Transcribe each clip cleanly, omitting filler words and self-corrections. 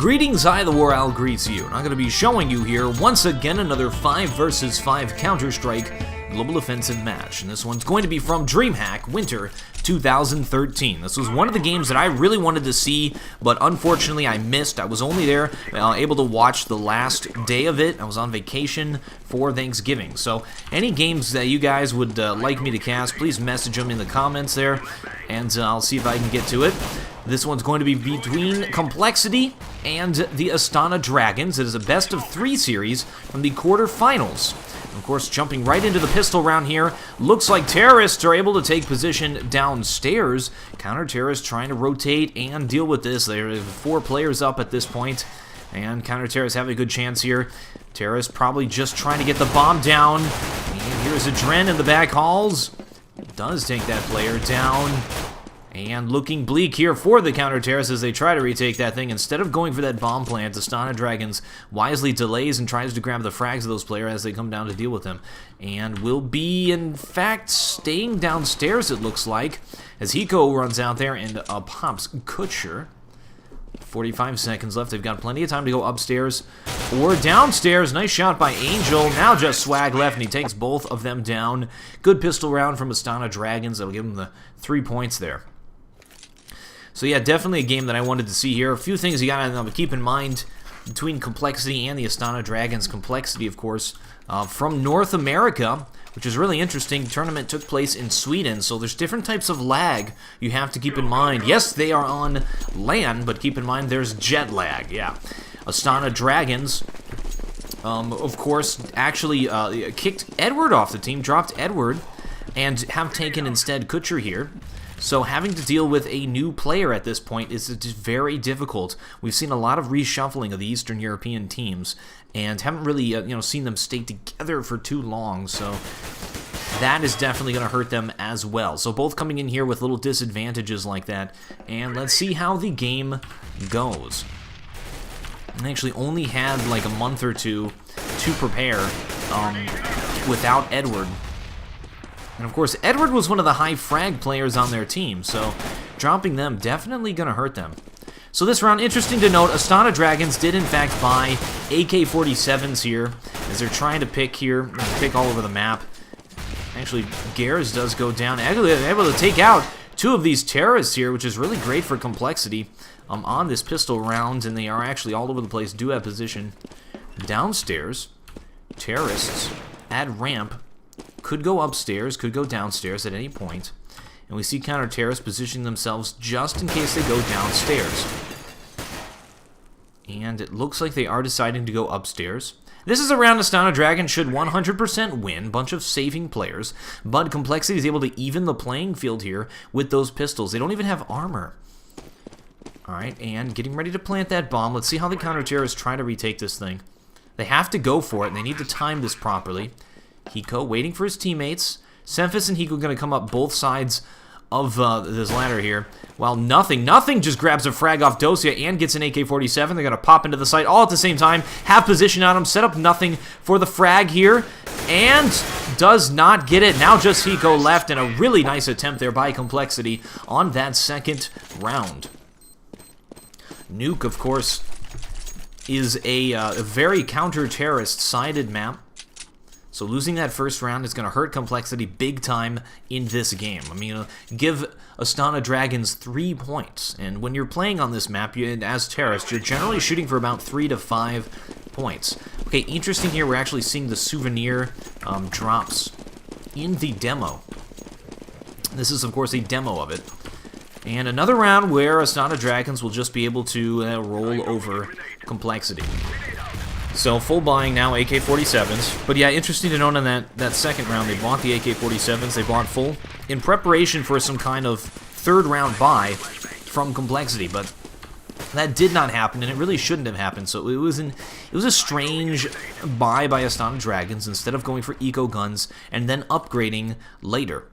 Greetings, TheWarOwl greets you, and I'm going to be showing you here once again another 5 vs 5 Counter-Strike Global Offensive match, and this one's going to be from Dreamhack Winter 2013. This was one of the games that I really wanted to see, but unfortunately I missed. I was only there able to watch the last day of it. I was on vacation for Thanksgiving, so any games that you guys would like me to cast, please message them in the comments there, and I'll see if I can get to it. This one's going to be between compLexity and the Astana Dragons. It is a best-of-3 series from the quarterfinals. Of course, jumping right into the pistol round here, looks like terrorists are able to take position downstairs. Counter-terrorists trying to rotate and deal with this. There are 4 players up at this point, and counter-terrorists have a good chance here. Terrorists probably just trying to get the bomb down. And here's Adren in the back halls. Does take that player down. And looking bleak here for the counter-terrorists as they try to retake that thing. Instead of going for that bomb plant, Astana Dragons wisely delays and tries to grab the frags of those players as they come down to deal with them. And will be, in fact, staying downstairs, it looks like, as Hiko runs out there and pops Kutcher. 45 seconds left. They've got plenty of time to go upstairs or downstairs. Nice shot by Angel. Now just swag left, and he takes both of them down. Good pistol round from Astana Dragons. That'll give him the 3 points there. So yeah, definitely a game that I wanted to see here. A few things you gotta keep in mind between compLexity and the Astana Dragons. compLexity, of course, from North America, which is really interesting. The tournament took place in Sweden, so there's different types of lag you have to keep in mind. Yes, they are on land, but keep in mind there's jet lag, yeah. Astana Dragons, of course, actually kicked Edward off the team, dropped Edward, and have taken instead Kutcher here. So having to deal with a new player at this point is very difficult. We've seen a lot of reshuffling of the Eastern European teams and haven't really seen them stay together for too long. So that is definitely going to hurt them as well. So both coming in here with little disadvantages like that. And let's see how the game goes. I actually only had like a month or two to prepare without Edward. And of course, Edward was one of the high frag players on their team, so dropping them definitely going to hurt them. So this round, interesting to note, Astana Dragons did in fact buy AK-47s here, as they're trying to pick here, pick all over the map. Actually, Gers does go down, able to take out 2 of these terrorists here, which is really great for compLexity on this pistol round, and they are actually all over the place, do have position. Downstairs, terrorists at ramp. Could go upstairs, could go downstairs at any point. And we see counter-terrorists positioning themselves just in case they go downstairs. And it looks like they are deciding to go upstairs. This is a round Astana Dragon should 100% win. Bunch of saving players. But compLexity is able to even the playing field here with those pistols. They don't even have armor. Alright, and getting ready to plant that bomb. Let's see how the counter-terrorists try to retake this thing. They have to go for it, and they need to time this properly. Hiko waiting for his teammates. Semphis and Hiko going to come up both sides of this ladder here. While Nothing just grabs a frag off Dosia and gets an AK-47. They're going to pop into the site all at the same time. Have position on him. Set up Nothing for the frag here. And does not get it. Now just Hiko left. And a really nice attempt there by compLexity on that second round. Nuke, of course, is a very counter-terrorist-sided map. So losing that first round is going to hurt compLexity big time in this game. I mean, give Astana Dragons 3 points. And when you're playing on this map, as terrorists, you're generally shooting for about 3 to 5 points. Okay, interesting here, we're actually seeing the souvenir drops in the demo. This is, of course, a demo of it. And another round where Astana Dragons will just be able to roll over compLexity. So, full buying now, AK-47s. But yeah, interesting to note on that second round, they bought the AK-47s, they bought full, in preparation for some kind of third round buy from compLexity, but that did not happen, and it really shouldn't have happened, so it was a strange buy by Astana Dragons, instead of going for eco guns and then upgrading later.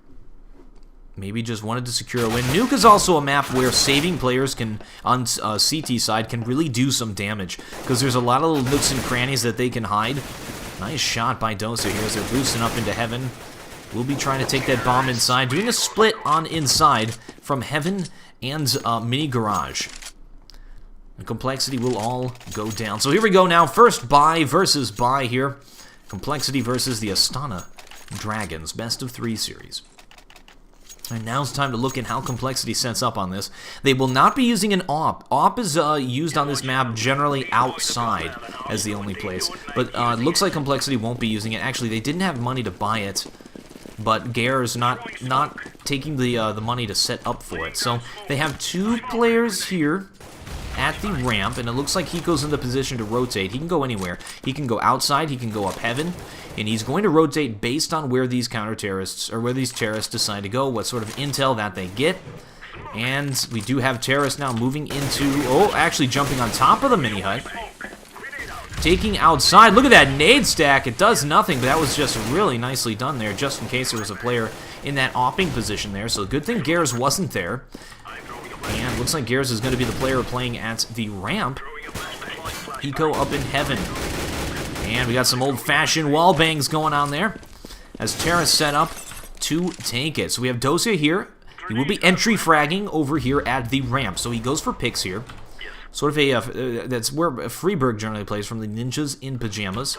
Maybe just wanted to secure a win. Nuke is also a map where saving players can, on CT side, can really do some damage. Because there's a lot of little nooks and crannies that they can hide. Nice shot by Dosa here as they're boosting up into heaven. We'll be trying to take that bomb inside. Doing a split on inside from heaven and mini garage. And compLexity will all go down. So here we go now. First buy versus buy here. compLexity versus the Astana Dragons. Best of 3 series. And now it's time to look at how compLexity sets up on this. They will not be using an AWP. AWP is used on this map generally outside as the only place. But it looks like compLexity won't be using it. Actually, they didn't have money to buy it. But Gare is not taking the money to set up for it. So they have 2 players here at the ramp, and it looks like he goes into position to rotate. He can go anywhere. He can go outside, he can go up heaven, and he's going to rotate based on where these counter-terrorists, or where these terrorists decide to go, what sort of intel that they get. And we do have terrorists now moving into, oh, actually jumping on top of the mini-hut. Taking outside, look at that nade stack. It does nothing, but that was just really nicely done there, just in case there was a player in that opping position there. So good thing Gares wasn't there. And looks like Gares is going to be the player playing at the ramp. Eco up in heaven. And we got some old-fashioned wall bangs going on there as Terra set up to take it. So we have Dosia here. He will be entry fragging over here at the ramp. So he goes for picks here. Sort of a, that's where Freeberg generally plays, from the Ninjas in Pajamas.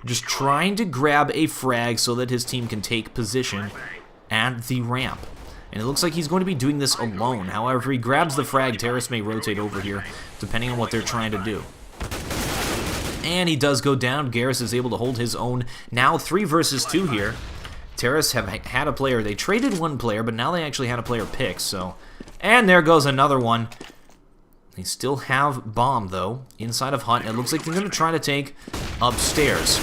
Just trying to grab a frag so that his team can take position at the ramp. And it looks like he's going to be doing this alone. However, if he grabs the frag, terrorists may rotate over here, depending on what they're trying to do. And he does go down. Garrus is able to hold his own. Now 3 versus 2 here. Terrorists have had a player. They traded 1 player, but now they actually had a player pick. So, and there goes another one. They still have bomb, though, inside of hut. It looks like they're going to try to take upstairs.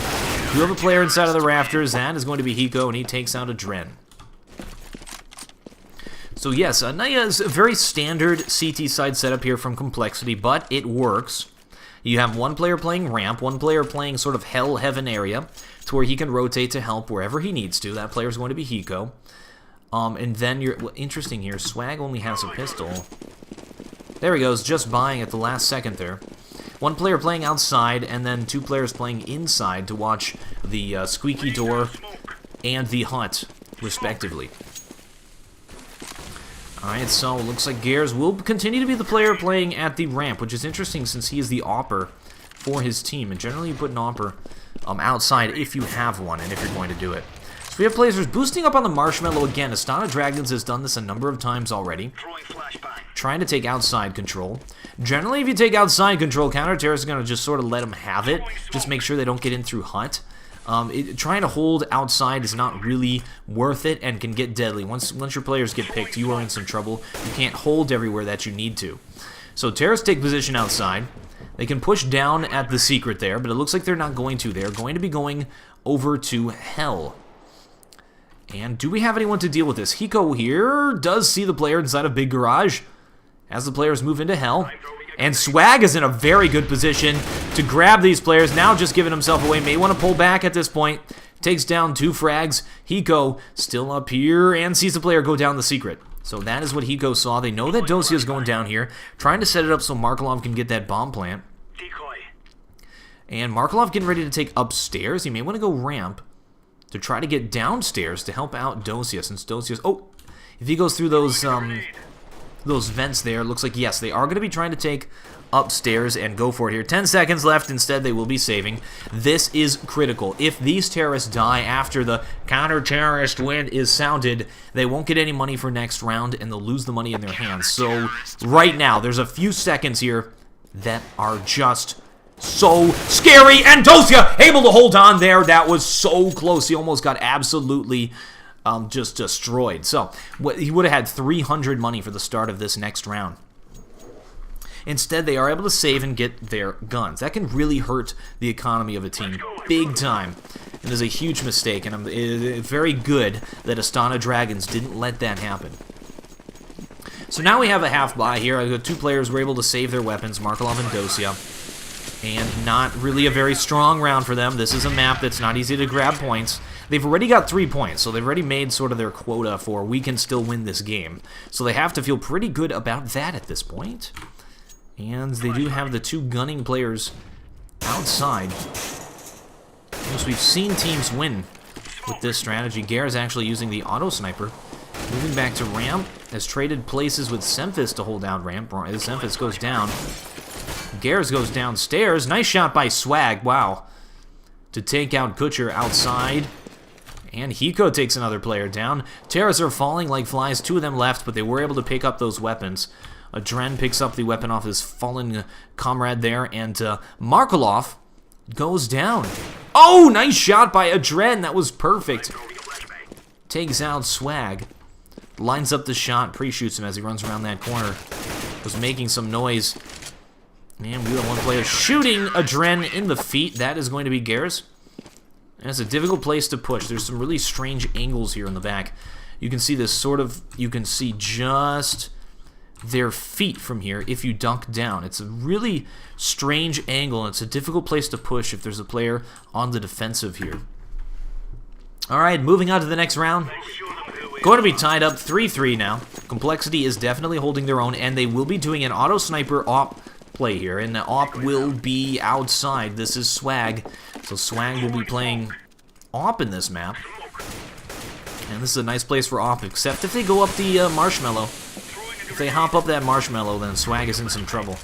You have a player inside of the rafters. That is going to be Hiko, and he takes out a Dren. So yes, Naya is a very standard CT side setup here from compLexity, but it works. You have 1 player playing ramp, 1 player playing sort of hell heaven area, to where he can rotate to help wherever he needs to. That player is going to be Hiko. And then you're, well, interesting here, Swag only has a pistol. There he goes, just buying at the last second there. 1 player playing outside, and then 2 players playing inside to watch the squeaky door and the hut, respectively. Alright, so it looks like Gares will continue to be the player playing at the ramp, which is interesting since he is the opper for his team. And generally you put an opper outside if you have one, and if you're going to do it. So we have players boosting up on the Marshmallow again. Astana Dragons has done this a number of times already. Trying to take outside control. Generally, if you take outside control, counter-terrorists are going to just sort of let them have it. Just make sure they don't get in through hut. Trying to hold outside is not really worth it and can get deadly. Once your players get picked, you are in some trouble. You can't hold everywhere that you need to. So terrorists take position outside. They can push down at the secret there, but it looks like they're not going to. They're going to be going over to hell. And do we have anyone to deal with this? Hiko here does see the player inside of Big Garage as the players move into hell. And Swag is in a very good position to grab these players. Now just giving himself away. May want to pull back at this point. Takes down 2 frags. Hiko still up here and sees the player go down the secret. So that is what Hiko saw. They know that Dosia is going down here. Trying to set it up so Markelov can get that bomb plant. And Markelov getting ready to take upstairs. He may want to go ramp to try to get downstairs to help out Dosia. Since Dosia's... Oh! If he goes through those vents there, it looks like, yes, they are going to be trying to take upstairs and go for it here. 10 seconds left. Instead, they will be saving. This is critical. If these terrorists die after the counter-terrorist wind is sounded, they won't get any money for next round, and they'll lose the money in their hands. So, right now, there's a few seconds here that are just so scary, and Dosia able to hold on there. That was so close. He almost got absolutely... just destroyed. So, he would have had 300 money for the start of this next round. Instead, they are able to save and get their guns. That can really hurt the economy of a team big time. It is a huge mistake, and it's very good that Astana Dragons didn't let that happen. So now we have a half buy here. 2 players were able to save their weapons, Markelov and Dosia. And not really a very strong round for them. This is a map that's not easy to grab points. They've already got 3 points, so they've already made sort of their quota for we can still win this game. So they have to feel pretty good about that at this point. And they do have the 2 gunning players outside. Because we've seen teams win with this strategy. Gare is actually using the auto sniper. Moving back to ramp, has traded places with Semphis to hold down ramp. Semphis goes down. Gears goes downstairs. Nice shot by Swag. Wow. To take out Kutcher outside. And Hiko takes another player down. Terras are falling like flies. 2 of them left, but they were able to pick up those weapons. Dren picks up the weapon off his fallen comrade there, and Markelov goes down. Oh, nice shot by Adren. That was perfect. Takes out Swag. Lines up the shot, pre-shoots him as he runs around that corner. Was making some noise. And we have one player shooting Adren in the feet. That is going to be Gears. And it's a difficult place to push. There's some really strange angles here in the back. You can see this sort of, you can see just their feet from here if you dunk down. It's a really strange angle, and it's a difficult place to push if there's a player on the defensive here. Alright, moving on to the next round. Going to be tied up 3-3 now. compLexity is definitely holding their own, and they will be doing an auto sniper op play here, and the op will be outside. This is Swag, so Swag will be playing op in this map. And this is a nice place for op, except if they go up the marshmallow. If they hop up that marshmallow, then Swag is in some trouble.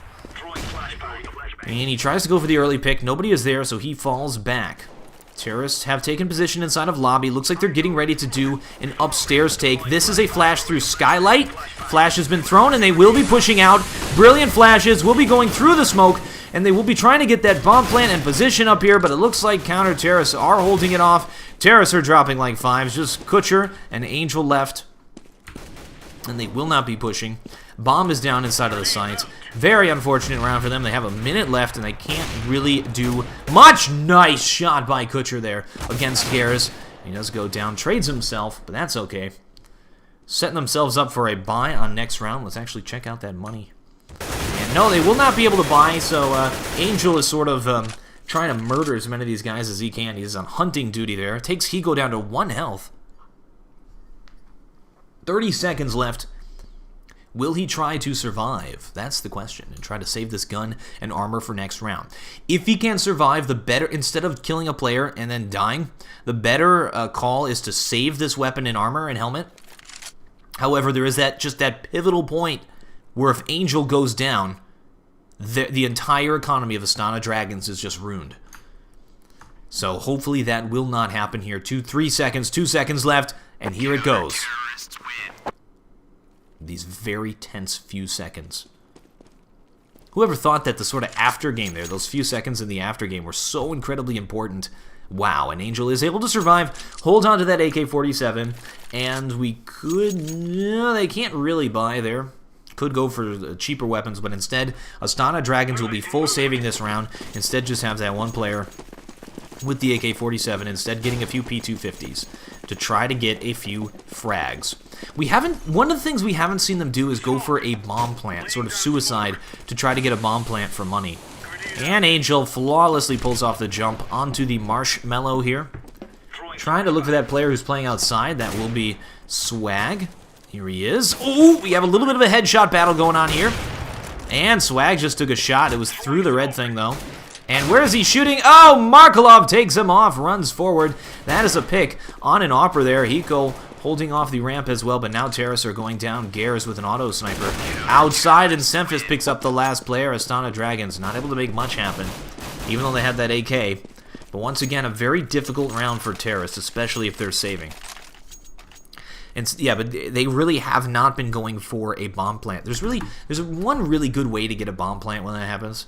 And he tries to go for the early pick. Nobody is there, so he falls back. Terrorists have taken position inside of lobby. Looks like they're getting ready to do an upstairs take. This is a flash through skylight. Flash has been thrown, and they will be pushing out. Brilliant flashes will be going through the smoke, and they will be trying to get that bomb plant in position up here, but it looks like counter-terrorists are holding it off. Terrorists are dropping like 5s. Just Kutcher and Angel left, and they will not be pushing. Bomb is down inside of the site. Very unfortunate round for them. They have a minute left, and they can't really do much. Nice shot by Kutcher there against Gears. He does go down, trades himself, but that's okay. Setting themselves up for a buy on next round. Let's actually check out that money. And no, they will not be able to buy, so Angel is sort of trying to murder as many of these guys as he can. He's on hunting duty there. It takes Hiko down to 1 health. 30 seconds left. Will he try to survive? That's the question. And try to save this gun and armor for next round. If he can survive, the better, instead of killing a player and then dying, the better call is to save this weapon and armor and helmet. However, there is just that pivotal point where if Angel goes down, the entire economy of Astana Dragons is just ruined. So hopefully that will not happen here. 3 seconds, 2 seconds left, and here it goes. These very tense few seconds. Whoever thought that the sort of after game there, those few seconds in the after game were so incredibly important. Wow, and Angel is able to survive, hold on to that AK-47, and we could, no, they can't really buy there. Could go for cheaper weapons, but instead, Astana Dragons will be full saving this round. Instead, just have that one player with the AK-47, instead getting a few P250s to try to get a few frags. One of the things we haven't seen them do is go for a bomb plant, sort of suicide, to try to get a bomb plant for money. And Angel flawlessly pulls off the jump onto the marshmallow here. Trying to look for that player who's playing outside. That will be Swag. Here he is. Oh, we have a little bit of a headshot battle going on here. And Swag just took a shot. It was through the red thing, though. And where is he shooting? Oh, Markelov takes him off, runs forward. That is a pick on an opera there. Hiko holding off the ramp as well, but now terrorists are going down. Gears with an auto sniper outside, and Semphis picks up the last player. Astana Dragons not able to make much happen, even though they had that AK. But once again, a very difficult round for terrorists, especially if they're saving. And yeah, but they really have not been going for a bomb plant. There's one really good way to get a bomb plant when that happens.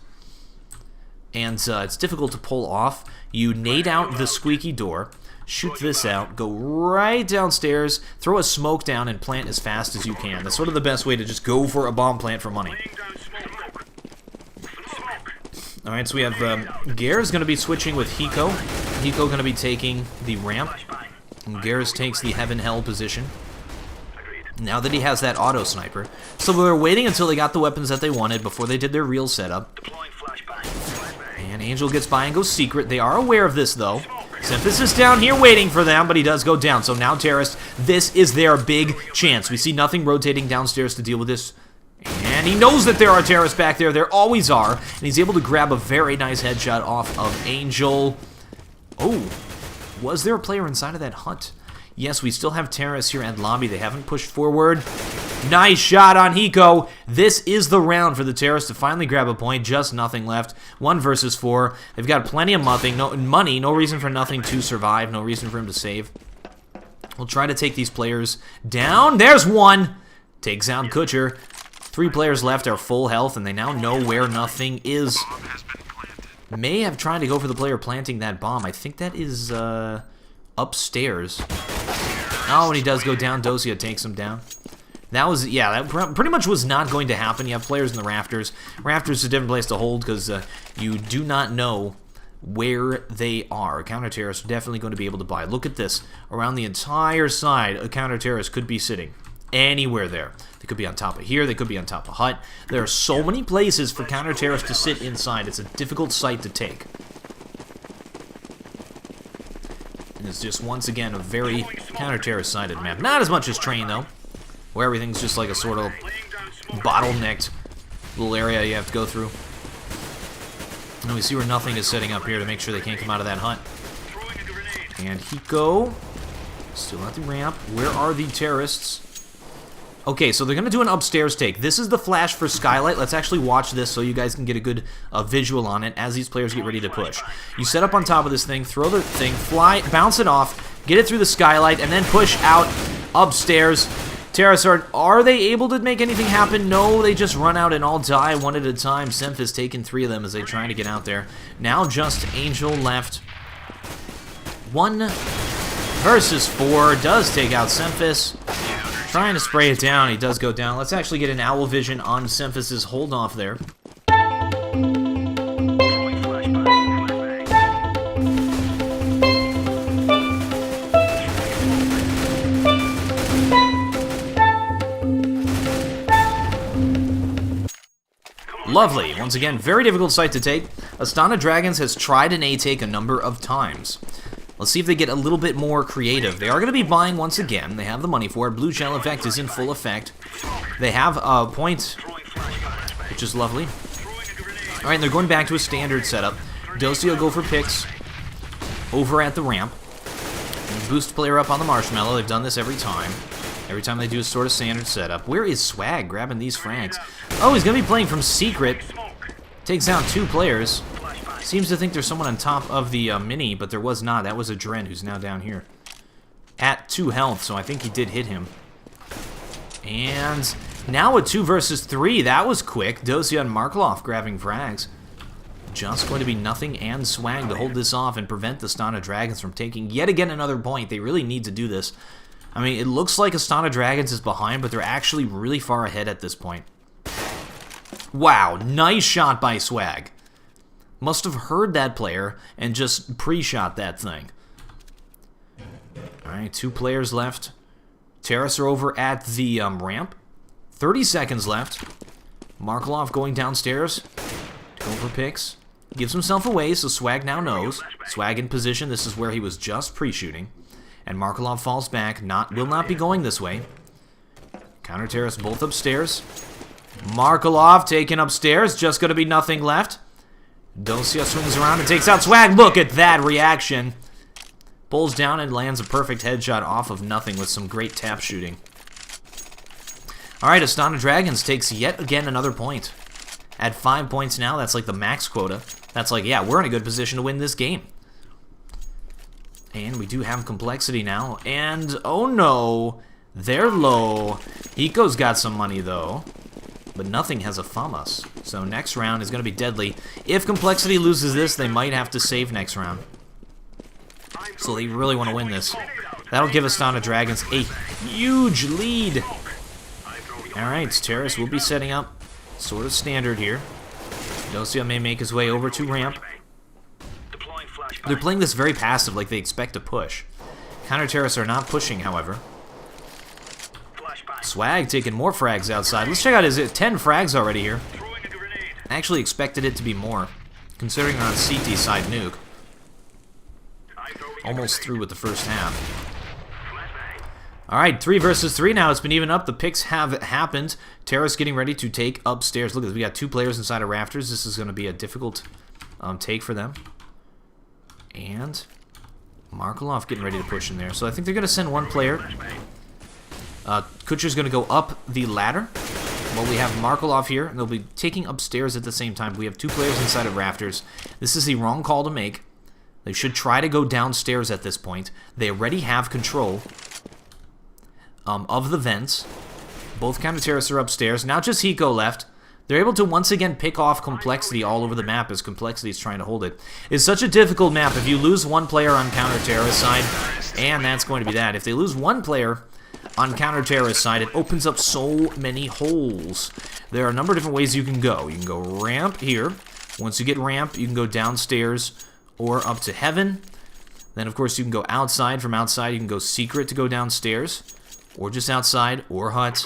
And it's difficult to pull off. You nade out the squeaky door, shoot this out, go right downstairs, throw a smoke down, and plant as fast as you can. That's sort of the best way to just go for a bomb plant for money. Alright, so we have Gears going to be switching with Hiko. Hiko going to be taking the ramp. And Gears takes the heaven-hell position. Now that he has that auto sniper. So we were waiting until they got the weapons that they wanted before they did their real setup. And Angel gets by and goes secret. They are aware of this, though. Semphis is down here waiting for them, but he does go down. So now terrorists, this is their big chance. We see nothing rotating downstairs to deal with this. And he knows that there are terrorists back there. There always are. And he's able to grab a very nice headshot off of Angel. Oh, was there a player inside of that hut? Yes, we still have terrorists here at lobby. They haven't pushed forward. Nice shot on Hiko. This is the round for the Terrorists to finally grab a point. Just nothing left. 1 versus 4. They've got plenty of money. No reason for nothing to survive. No reason for him to save. We'll try to take these players down. There's one. Takes out Kutcher. 3 players left are full health, and they now know where nothing is. May have tried to go for the player planting that bomb. I think that is upstairs. Oh, and he does go down. Dosia takes him down. That was, yeah, that pretty much was not going to happen. You have players in the rafters. Rafters is a different place to hold because you do not know where they are. Counter-terrorists are definitely going to be able to buy. Look at this. Around the entire side, a counter-terrorist could be sitting. Anywhere there. They could be on top of here. They could be on top of hut. There are so many places for counter-terrorists to sit inside. It's a difficult site to take. And it's just, once again, a very counter-terrorist-sided map. Not as much as Train, though, where everything's just like a sort of bottlenecked little area you have to go through. And we see where nothing is setting up here to make sure they can't come out of that hut. And Hiko, still at the ramp. Where are the terrorists? Okay, so they're going to do an upstairs take. This is the flash for Skylight. Let's actually watch this so you guys can get a good visual on it as these players get ready to push. You set up on top of this thing, throw the thing, fly, bounce it off, get it through the Skylight, and then push out upstairs. Terrorists are they able to make anything happen? No, they just run out and all die one at a time. Symph has taken 3 of them as they try to get out there. Now just Angel left. 1 versus 4 does take out Semphis. Trying to spray it down. He does go down. Let's actually get an owl vision on Semphis's hold off there. Lovely. Once again, very difficult site to take. Astana Dragons has tried an A take a number of times. Let's see if they get a little bit more creative. They are going to be buying once again. They have the money for it. Blue shell effect is in full effect. They have a point, which is lovely. All right, and they're going back to a standard setup. Dosia will go for picks over at the ramp. Boost player up on the marshmallow. They've done this every time. Every time they do a sort of standard setup. Where is Swag grabbing these frags? Oh, he's going to be playing from Secret. Takes out 2 players. Seems to think there's someone on top of the mini, but there was not. That was a Dren who's now down here. At 2 health, so I think he did hit him. And now a 2 versus 3. That was quick. Dosia and Markloff grabbing frags. Just going to be nothing and Swag to hold this off and prevent the Astana Dragons from taking yet again another point. They really need to do this. I mean, it looks like Astana Dragons is behind, but they're actually really far ahead at this point. Wow, nice shot by Swag. Must have heard that player and just pre-shot that thing. Alright, 2 players left. Terrace are over at the ramp. 30 seconds left. Markloff going downstairs. Going for picks. Gives himself away, so Swag now knows. Swag in position. This is where he was just pre-shooting. And Markloff falls back. Will not be going this way. Counter Terrace both upstairs. Markloff taken upstairs. Just going to be nothing left. Dosia swings around and takes out Swag. Look at that reaction. Pulls down and lands a perfect headshot off of nothing with some great tap shooting. Alright, Astana Dragons takes yet again another point. At 5 points now, that's like the max quota. That's like, yeah, we're in a good position to win this game. And we do have compLexity now. And, oh no, they're low. Hiko's got some money, though. But nothing has a FAMAS. So next round is going to be deadly. If compLexity loses this, they might have to save next round. So they really want to win this. That'll give Astana Dragons a huge lead. Alright, Terrace will be setting up sort of standard here. Dosia may make his way over to ramp. They're playing this very passive, like they expect to push. Counter Terrace are not pushing, however. Swag taking more frags outside. Let's check out his 10 frags already here. I actually expected it to be more, considering they're on CT side nuke. Almost through with the first half. Alright, 3 versus 3 now. It's been even up. The picks have happened. Terrace getting ready to take upstairs. Look at this. We got 2 players inside of rafters. This is going to be a difficult take for them. And Markloff getting ready to push in there. So I think they're going to send 1 player Kutcher's going to go up the ladder. Well, we have Markelov here, and they'll be taking upstairs at the same time. We have 2 players inside of rafters. This is the wrong call to make. They should try to go downstairs at this point. They already have control of the vents. Both counter-terrorists are upstairs. Now just Hiko left. They're able to once again pick off compLexity all over the map as compLexity is trying to hold it. It's such a difficult map. If you lose 1 player on counter-terrorist side, and that's going to be that. If they lose 1 player on counter-terrorist side, it opens up so many holes. There are a number of different ways you can go. You can go ramp here. Once you get ramp, you can go downstairs or up to heaven. Then, of course, you can go outside. From outside, you can go secret to go downstairs, or just outside, or hut,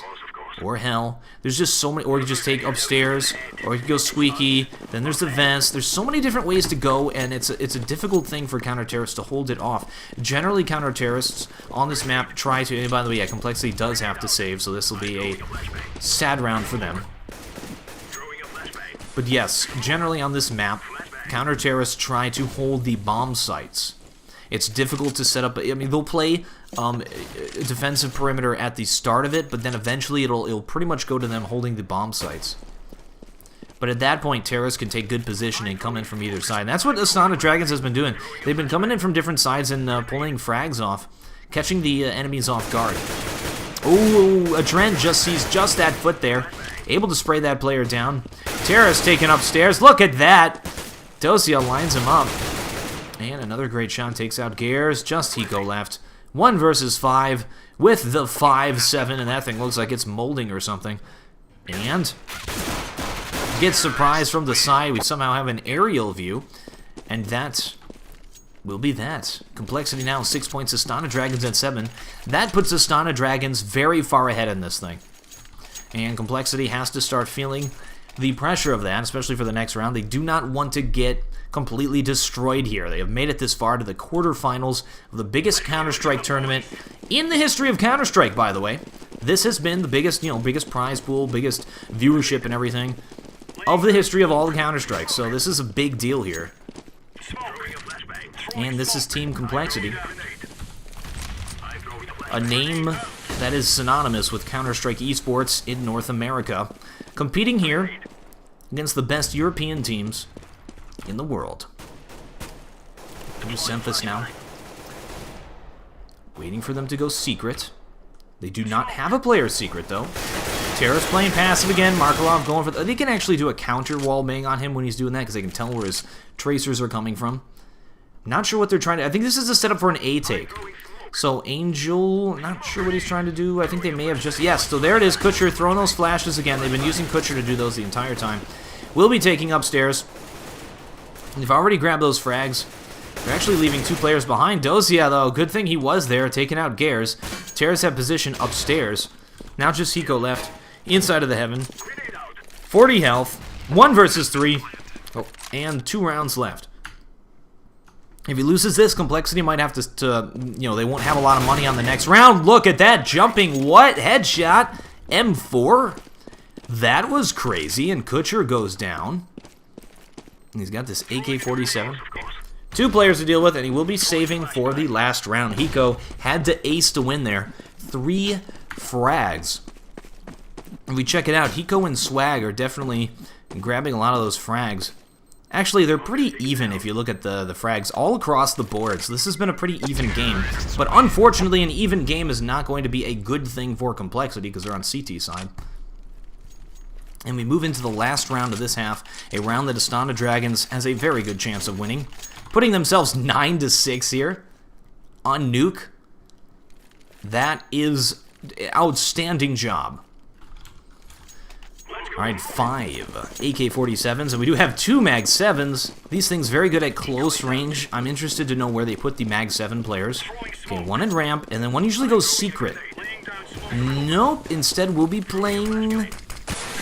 or hell. There's just so many, or you just take upstairs, or you can go squeaky. Then there's the vents. There's so many different ways to go, and it's a difficult thing for counter-terrorists to hold it off. Generally, counter-terrorists on this map try to, and by the way, yeah, compLexity does have to save, so this will be a sad round for them. But yes, generally on this map, counter-terrorists try to hold the bomb sites. It's difficult to set up. I mean, they'll play defensive perimeter at the start of it, but then eventually it'll pretty much go to them holding the bomb sites. But at that point, terrorists can take good position and come in from either side. And that's what Astana Dragons has been doing. They've been coming in from different sides and pulling frags off, catching the enemies off guard. Oh, Adren just sees just that foot there, able to spray that player down. Terrorist taken upstairs. Look at that. Dosia lines him up. And another great shot takes out Gears. Just Hiko left. 1 versus 5 with the 5-7, and that thing looks like it's molding or something. And gets surprised from the side. We somehow have an aerial view, and that will be that. compLexity now 6 points. Astana Dragons at 7. That puts Astana Dragons very far ahead in this thing. And compLexity has to start feeling the pressure of that, especially for the next round. They do not want to get completely destroyed here. They have made it this far to the quarterfinals of the biggest Counter-Strike tournament in the history of Counter-Strike, by the way. This has been the biggest, biggest prize pool, biggest viewership and everything of the history of all the Counter-Strikes. So this is a big deal here. And this is Team compLexity, a name that is synonymous with Counter-Strike esports in North America, competing here against the best European teams in the world. Here's Semphis now, waiting for them to go secret. They do not have a player secret, though. Terra's playing passive again. Markelov going for... They can actually do a counter wall bang on him when he's doing that, because they can tell where his tracers are coming from. Not sure what they're trying to... I think this is a setup for an A take. So Angel, not sure what he's trying to do. I think they may have just... Yes, so there it is. Kutcher throwing those flashes again. They've been using Kutcher to do those the entire time. We'll be taking upstairs. They've already grabbed those frags. They're actually leaving 2 players behind. Dosia, though, good thing he was there, taking out Gears. Terrace have position upstairs. Now just Hiko left, inside of the heaven. 40 health, 1 versus 3, and 2 rounds left. If he loses this, compLexity might have to, they won't have a lot of money on the next round. Look at that, jumping, what? Headshot, M4? That was crazy, and Kutcher goes down. He's got this AK-47. 2 players to deal with, and he will be saving for the last round. Hiko had to ace to win there. 3 frags. If we check it out, Hiko and Swag are definitely grabbing a lot of those frags. Actually, they're pretty even if you look at the frags all across the board. So this has been a pretty even game. But unfortunately, an even game is not going to be a good thing for compLexity because they're on CT side. And we move into the last round of this half, a round that Astana Dragons has a very good chance of winning, putting themselves 9-6 here on nuke. That is outstanding job. All right, 5 AK-47s, and we do have 2 Mag-7s. These things very good at close range. I'm interested to know where they put the Mag-7 players. Okay, 1 in ramp, and then 1 usually goes secret. Nope, instead we'll be playing...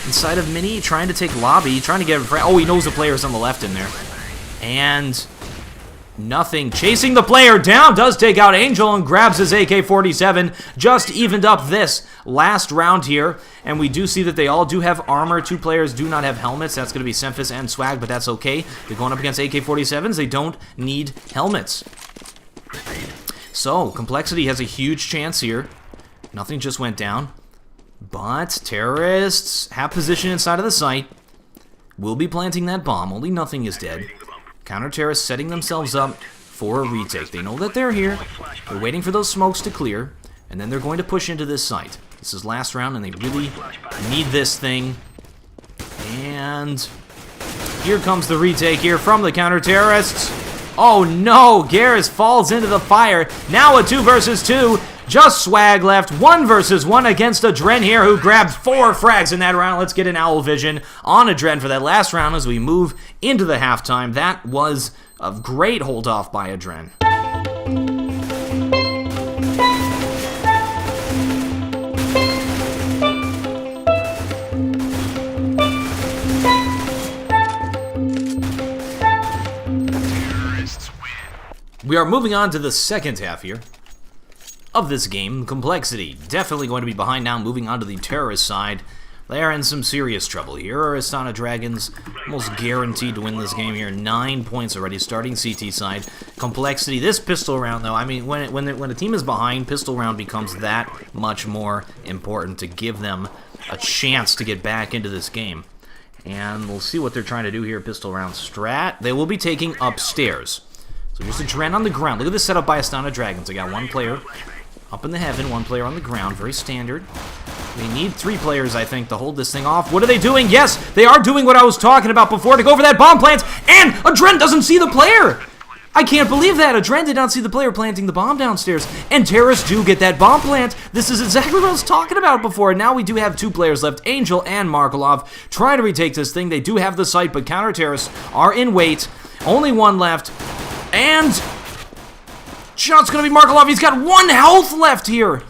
inside of Mini, trying to take lobby, trying to get... Oh, he knows the player's on the left in there. And nothing. Chasing the player down, does take out Angel and grabs his AK-47. Just evened up this last round here. And we do see that they all do have armor. 2 players do not have helmets. That's going to be Semphis and Swag, but that's okay. They're going up against AK-47s. They don't need helmets. So, compLexity has a huge chance here. Nothing just went down. But terrorists have position inside of the site. Will be planting that bomb. Only nothing is dead. Counter-terrorists setting themselves up for a retake. They know that they're here. They're waiting for those smokes to clear. And then they're going to push into this site. This is last round, and they really need this thing. And here comes the retake here from the counter-terrorists. Oh no, Garrus falls into the fire. Now a 2 versus 2. Just Swag left. 1 versus 1 against Adren here, who grabbed 4 frags in that round. Let's get an owl vision on Adren for that last round as we move into the halftime. That was a great hold off by Adren. We are moving on to the second half here of this game. compLexity definitely going to be behind now, moving on to the terrorist side. They are in some serious trouble here. Astana Dragons almost guaranteed to win this game here. 9 points already, starting CT side. compLexity, this pistol round though, I mean, when a team is behind, pistol round becomes that much more important to give them a chance to get back into this game. And we'll see what they're trying to do here. Pistol round strat. They will be taking upstairs. So just Adren on the ground. Look at this setup by Astana Dragons. They got 1 player up in the heaven, 1 player on the ground. Very standard. They need 3 players, I think, to hold this thing off. What are they doing? Yes, they are doing what I was talking about before, to go for that bomb plant, and Adren doesn't see the player! I can't believe that! Adren did not see the player planting the bomb downstairs, and terrorists do get that bomb plant. This is exactly what I was talking about before. Now we do have 2 players left, Angel and Markelov, trying to retake this thing. They do have the site, but counter-terrorists are in wait. Only 1 left. And shot's gonna be Markelov. He's got 1 health left here.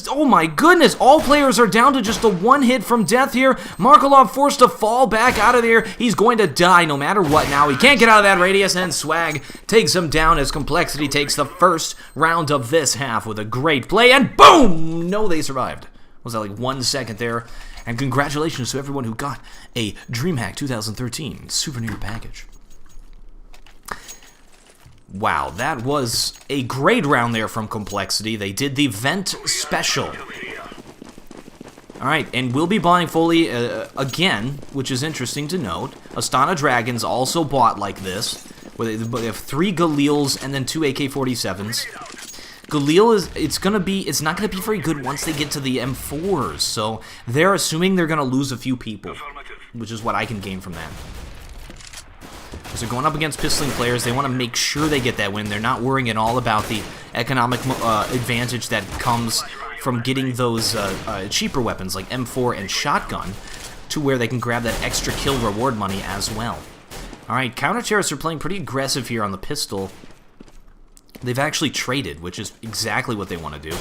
Oh my goodness, all players are down to just the 1 hit from death here. Markelov forced to fall back out of there. He's going to die no matter what now. He can't get out of that radius, and Swag takes him down as compLexity takes the first round of this half with a great play, and boom! No, they survived. Was that like 1 second there? And congratulations to everyone who got a Dreamhack 2013 souvenir package. Wow, that was a great round there from compLexity. They did the vent special. Alright, and we'll be buying fully again, which is interesting to note. Astana Dragons also bought like this, where they have 3 Galils and then 2 AK-47s. Galil it's not gonna be very good once they get to the M4s, so they're assuming they're gonna lose a few people, which is what I can gain from that. Because they're going up against pistoling players, they want to make sure they get that win. They're not worrying at all about the economic advantage that comes from getting those cheaper weapons like M4 and shotgun, to where they can grab that extra kill reward money as well. Alright, counter-terrorists are playing pretty aggressive here on the pistol. They've actually traded, which is exactly what they want to do.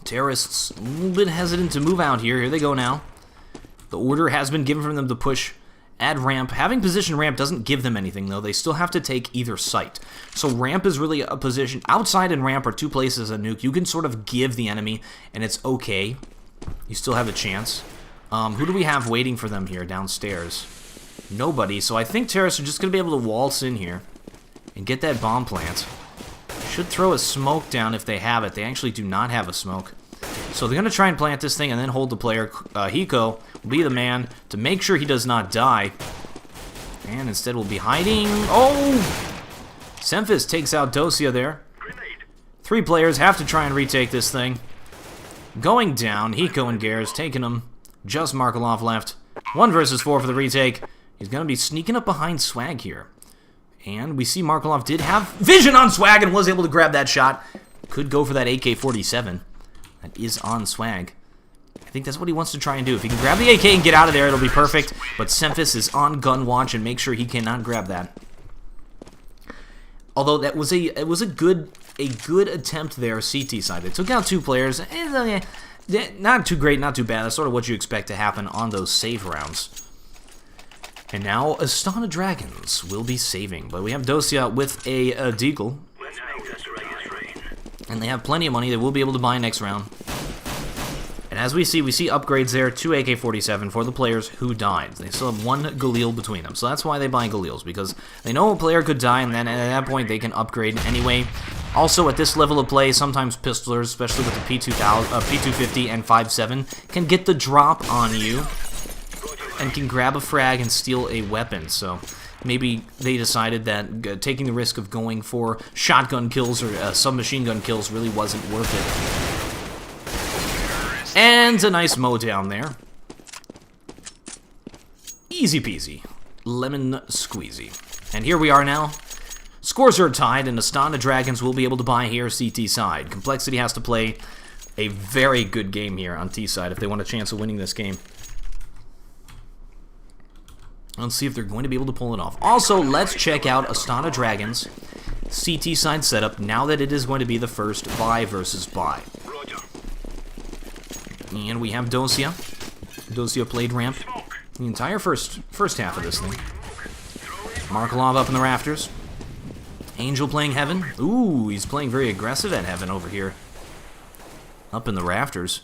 Terrorists a little bit hesitant to move out here. Here they go now. The order has been given for them to push at ramp. Having position ramp doesn't give them anything, though. They still have to take either site. So ramp is really a position. Outside and ramp are 2 places a nuke. You can sort of give the enemy, and it's okay. You still have a chance. Who do we have waiting for them here downstairs? Nobody. So I think terrorists are just going to be able to waltz in here and get that bomb plant. Should throw a smoke down if they have it. They actually do not have a smoke. So they're going to try and plant this thing and then hold the player. Hiko will be the man to make sure he does not die. And instead will be hiding. Oh! Semphis takes out Dosia there. 3 players have to try and retake this thing. Going down. Hiko and Garrus taking him. Just Markelov left. 1 versus 4 for the retake. He's going to be sneaking up behind Swag here. And we see Markelov did have vision on Swag and was able to grab that shot. Could go for that AK-47. That is on Swag. I think that's what he wants to try and do. If he can grab the AK and get out of there, it'll be perfect. But Semphis is on gun watch and make sure he cannot grab that. Although that was a good attempt there, CT side. They took out 2 players. Not too great, not too bad. That's sort of what you expect to happen on those save rounds. And now Astana Dragons will be saving. But we have Dosia with a deagle. And they have plenty of money. They will be able to buy next round. And as we see upgrades there. 2 AK-47 for the players who died. They still have 1 Galil between them. So that's why they buy Galils. Because they know a player could die, and then at that point they can upgrade anyway. Also, at this level of play, sometimes pistolers, especially with the P250 and 5.7, can get the drop on you and can grab a frag and steal a weapon. So maybe they decided that taking the risk of going for shotgun kills or submachine gun kills really wasn't worth it. And a nice mow down there. Easy peasy. Lemon squeezy. And here we are now. Scores are tied, and Astana Dragons will be able to buy here CT side. compLexity has to play a very good game here on T side if they want a chance of winning this game. Let's see if they're going to be able to pull it off. Also, let's check out Astana Dragons' CT side setup now that it is going to be the first buy versus buy. And we have Dosia. Dosia played ramp the entire first half of this thing. Markelov up in the rafters. Angel playing Heaven. Ooh, he's playing very aggressive at Heaven over here. Up in the rafters.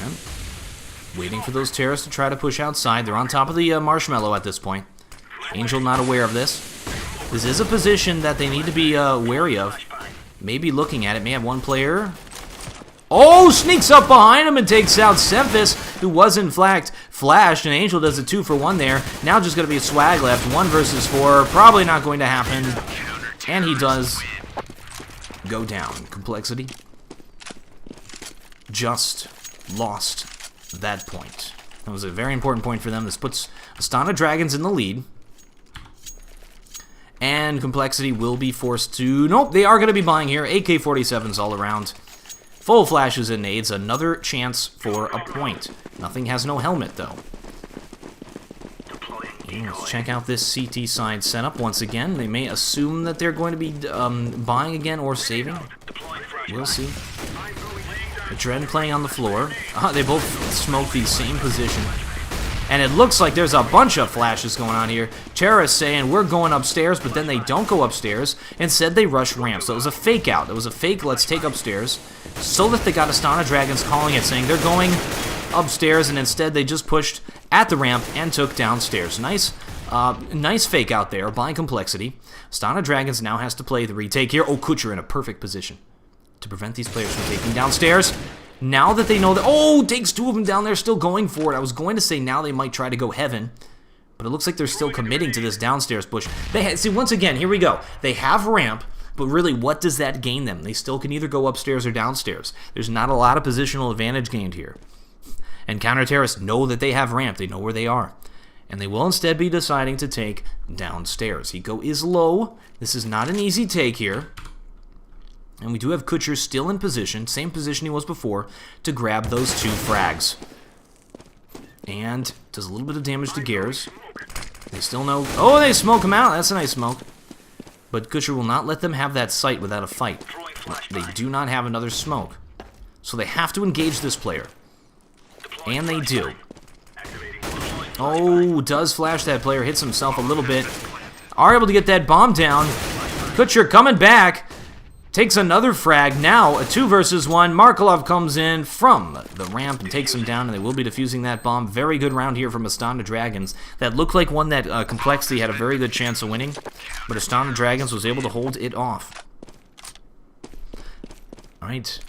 And waiting for those terrorists to try to push outside. They're on top of the marshmallow at this point. Angel not aware of this. This is a position that they need to be wary of. Maybe looking at it. May have one player. Oh, sneaks up behind him and takes out Semphis, who was in fact flashed, and Angel does a 2-for-1 there. Now just going to be a swag left, 1 versus 4, probably not going to happen, and he does go down. compLexity just lost that point. That was a very important point for them. This puts Astana Dragons in the lead, and compLexity will be forced to... Nope, they are going to be buying here. AK-47s all around. Full flashes and nades, another chance for a point. Nothing has no helmet, though. And let's check out this CT side setup once again. They may assume that they're going to be buying again or saving. We'll see. The Dread playing on the floor. They both smoke the same position. And it looks like there's a bunch of flashes going on here. Terrorists saying, we're going upstairs, but then they don't go upstairs. Instead, they rush ramps. So it was a fake out. It was a fake, let's take upstairs. So that they got Astana Dragons calling it, saying they're going upstairs, and instead they just pushed at the ramp and took downstairs. Nice fake out there by compLexity. Astana Dragons now has to play the retake here. Oh, Kutcher in a perfect position to prevent these players from taking downstairs. Now that they know that... Oh, takes 2 of them down there, still going for it. I was going to say now they might try to go Heaven, but it looks like they're still committing to this downstairs push. See, once again, here we go. They have ramp, but really, what does that gain them? They still can either go upstairs or downstairs. There's not a lot of positional advantage gained here. And counter-terrorists know that they have ramp. They know where they are. And they will instead be deciding to take downstairs. Hiko is low. This is not an easy take here. And we do have Kutcher still in position, same position he was before, to grab those 2 frags. And does a little bit of damage to Gears. They still know... Oh, they smoke him out. That's a nice smoke. But Kutcher will not let them have that sight without a fight. They do not have another smoke. So they have to engage this player. And they do. Oh, does flash that player. Hits himself a little bit. Are able to get that bomb down. Kutcher coming back. Takes another frag. Now, a 2 versus 1. Markelov comes in from the ramp and takes him down, and they will be defusing that bomb. Very good round here from Astana Dragons. That looked like one that compLexity had a very good chance of winning, but Astana Dragons was able to hold it off. Alright.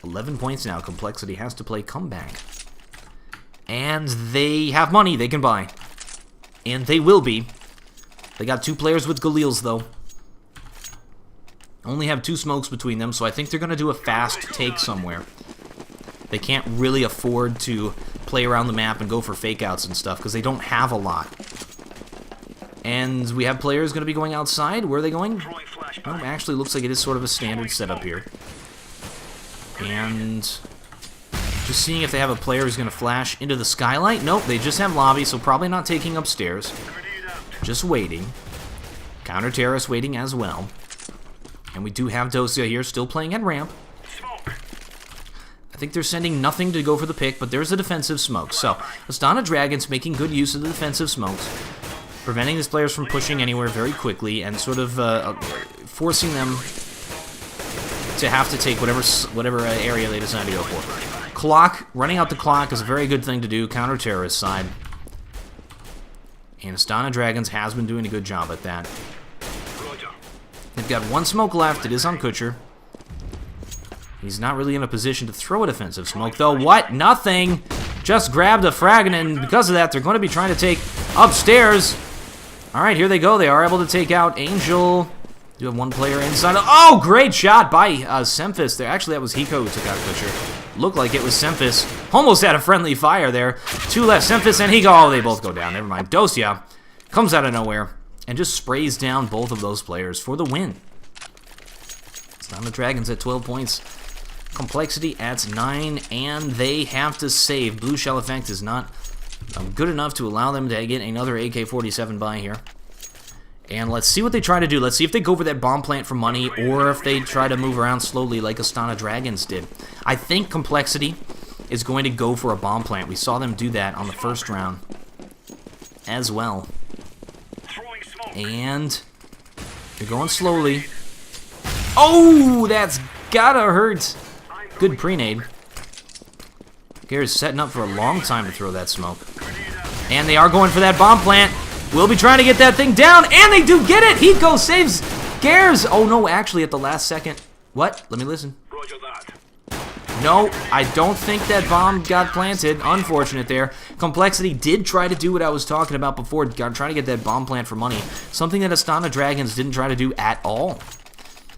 11 points now. compLexity has to play comeback. And they have money they can buy. And they will be. They got 2 players with Galils, though. Only have 2 smokes between them, so I think they're going to do a fast take somewhere. They can't really afford to play around the map and go for fake outs and stuff, because they don't have a lot. And we have players going to be going outside. Where are they going? Oh, actually looks like it is sort of a standard setup here. And just seeing if they have a player who's going to flash into the skylight. Nope, they just have lobby, so probably not taking upstairs. Just waiting. Counter-terrorist waiting as well. And we do have Dosia here, still playing at ramp. I think they're sending nothing to go for the pick, but there's a defensive smoke. So, Astana Dragons making good use of the defensive smokes, preventing these players from pushing anywhere very quickly, and sort of forcing them to have to take whatever area they decide to go for. Clock, running out the clock is a very good thing to do, counter-terrorist side. And Astana Dragons has been doing a good job at that. They've got one smoke left. It is on Kutcher. He's not really in a position to throw a defensive smoke, though. What? Nothing. Just grabbed a frag, and because of that, they're going to be trying to take upstairs. All right, here they go. They are able to take out Angel. You have one player inside. Oh, great shot by Semphis there. Actually, that was Hiko who took out Kutcher. Looked like it was Semphis. Almost had a friendly fire there. Two left, Semphis and Hiko. Oh, they both go down. Never mind. Dosia comes out of nowhere and just sprays down both of those players for the win. Astana Dragons at 12 points. compLexity at 9, and they have to save. Blue Shell Effect is not good enough to allow them to get another AK-47 by here. And let's see what they try to do. Let's see if they go for that bomb plant for money, or if they try to move around slowly like Astana Dragons did. I think compLexity is going to go for a bomb plant. We saw them do that on the first round as well. And they're going slowly. Oh, that's gotta hurt. Good pre-nade. Gare's setting up for a long time to throw that smoke. And they are going for that bomb plant. We'll be trying to get that thing down, and they do get it! Hiko saves Gares! Oh no, actually at the last second. What? Let me listen. No, I don't think that bomb got planted. Unfortunate there. compLexity did try to do what I was talking about before, trying to get that bomb plant for money. Something that Astana Dragons didn't try to do at all.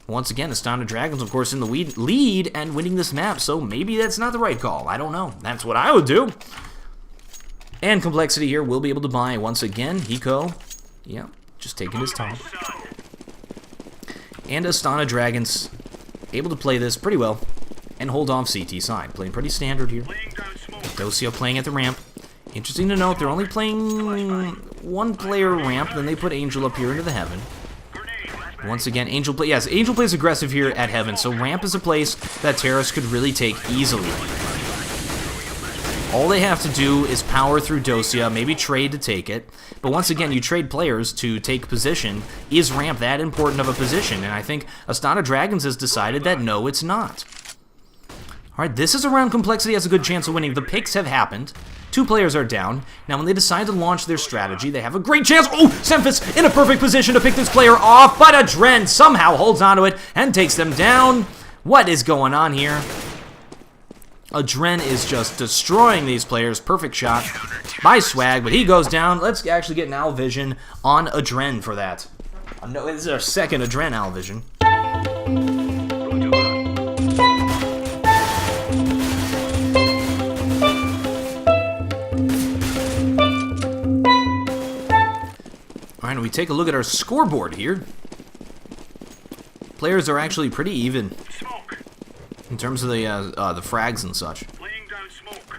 Once again, Astana Dragons, of course, in the lead and winning this map, so maybe that's not the right call. I don't know. That's what I would do. And compLexity here will be able to buy once again. Hiko, yeah, just taking his time. And Astana Dragons able to play this pretty well and hold off CT side. Playing pretty standard here. Dosia playing at the ramp. Interesting to note, they're only playing one player ramp, then they put Angel up here into the heaven. Once again, Angel plays aggressive here at heaven, so ramp is a place that terrorists could really take easily. All they have to do is power through Dosia, maybe trade to take it. But once again, you trade players to take position. Is ramp that important of a position? And I think Astana Dragons has decided that no, it's not. Alright, this is a round compLexity has a good chance of winning. The picks have happened. Two players are down. Now, when they decide to launch their strategy, they have a great chance. Oh, Semphis in a perfect position to pick this player off, but Adren somehow holds onto it and takes them down. What is going on here? Adren is just destroying these players. Perfect shot by Swag, but he goes down. Let's actually get an Owl Vision on Adren for that. No, this is our second Adren Owl Vision. Alright, we take a look at our scoreboard here. Players are actually pretty even in terms of the frags and such.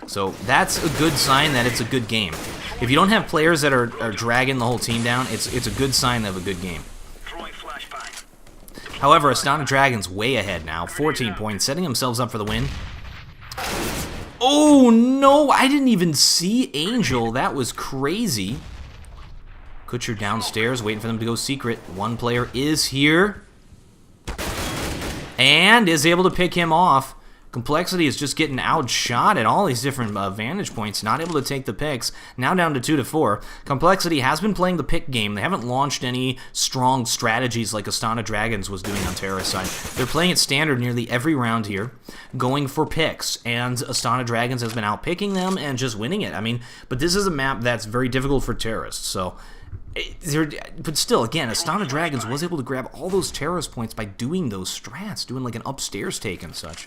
So that's a good sign that it's a good game. If you don't have players that are dragging the whole team down, it's a good sign of a good game. However, Astana Dragons way ahead now, 14 points, setting themselves up for the win. Oh no, I didn't even see Angel. That was crazy. Kutcher downstairs, waiting for them to go secret. One player is here. And is able to pick him off. compLexity is just getting outshot at all these different vantage points. Not able to take the picks. Now down to 2-4. compLexity has been playing the pick game. They haven't launched any strong strategies like Astana Dragons was doing on Terra's side. They're playing it standard nearly every round here, going for picks. And Astana Dragons has been outpicking them and just winning it. I mean, but this is a map that's very difficult for terrorists. So, but still, again, Astana Dragons was able to grab all those terrorist points by doing those strats, doing like an upstairs take and such.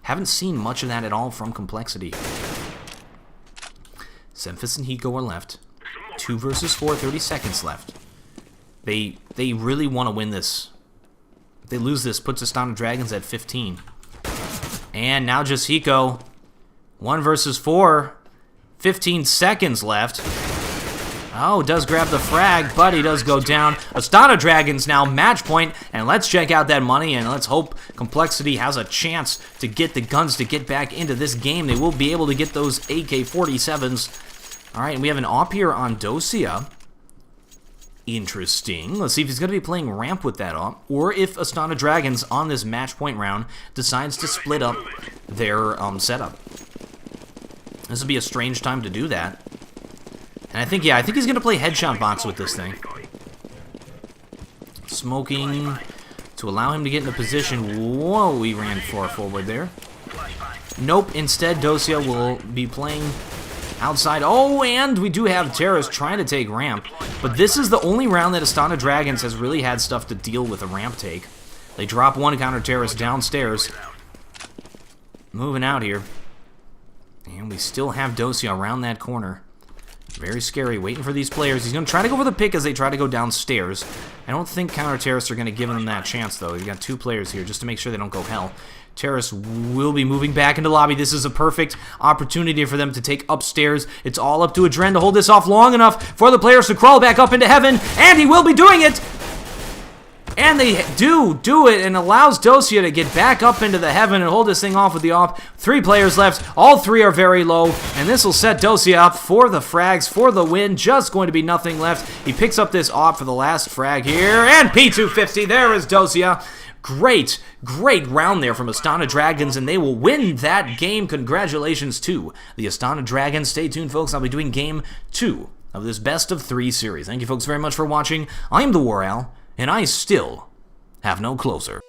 Haven't seen much of that at all from compLexity. Semphis and Hiko are left. 2 versus 4, 30 seconds left. They really want to win this. If they lose this, puts Astana Dragons at 15. And now just Hiko. 1 versus 4. 15 seconds left. Oh, does grab the frag, but he does go down. Astana Dragons now match point, and let's check out that money, and let's hope compLexity has a chance to get the guns to get back into this game. They will be able to get those AK-47s. All right, and we have an op here on Dosia. Interesting. Let's see if he's going to be playing ramp with that op, or if Astana Dragons on this match point round decides to split up their setup. This would be a strange time to do that. And I think he's going to play headshot box with this thing. Smoking to allow him to get in a position. Whoa, he ran far forward there. Nope, instead Dosia will be playing outside. Oh, and we do have Terrace trying to take ramp. But this is the only round that Astana Dragons has really had stuff to deal with a ramp take. They drop one counter Terrace downstairs. Moving out here. And we still have Dosia around that corner. Very scary, waiting for these players. He's going to try to go for the pick as they try to go downstairs. I don't think counter Terrace are going to give them that chance, though. You've got two players here just to make sure they don't go hell. Terrace will be moving back into lobby. This is a perfect opportunity for them to take upstairs. It's all up to Adren to hold this off long enough for the players to crawl back up into heaven, and he will be doing it! And they do it, and allows Dosia to get back up into the heaven and hold this thing off with the AWP. 3 players left. All 3 are very low, and this will set Dosia up for the frags, for the win. Just going to be nothing left. He picks up this AWP for the last frag here, and P250. There is Dosia. Great round there from Astana Dragons, and they will win that game. Congratulations to the Astana Dragons. Stay tuned, folks. I'll be doing game 2 of this best of 3 series. Thank you, folks, very much for watching. I am TheWarOwl, and I still have no closer.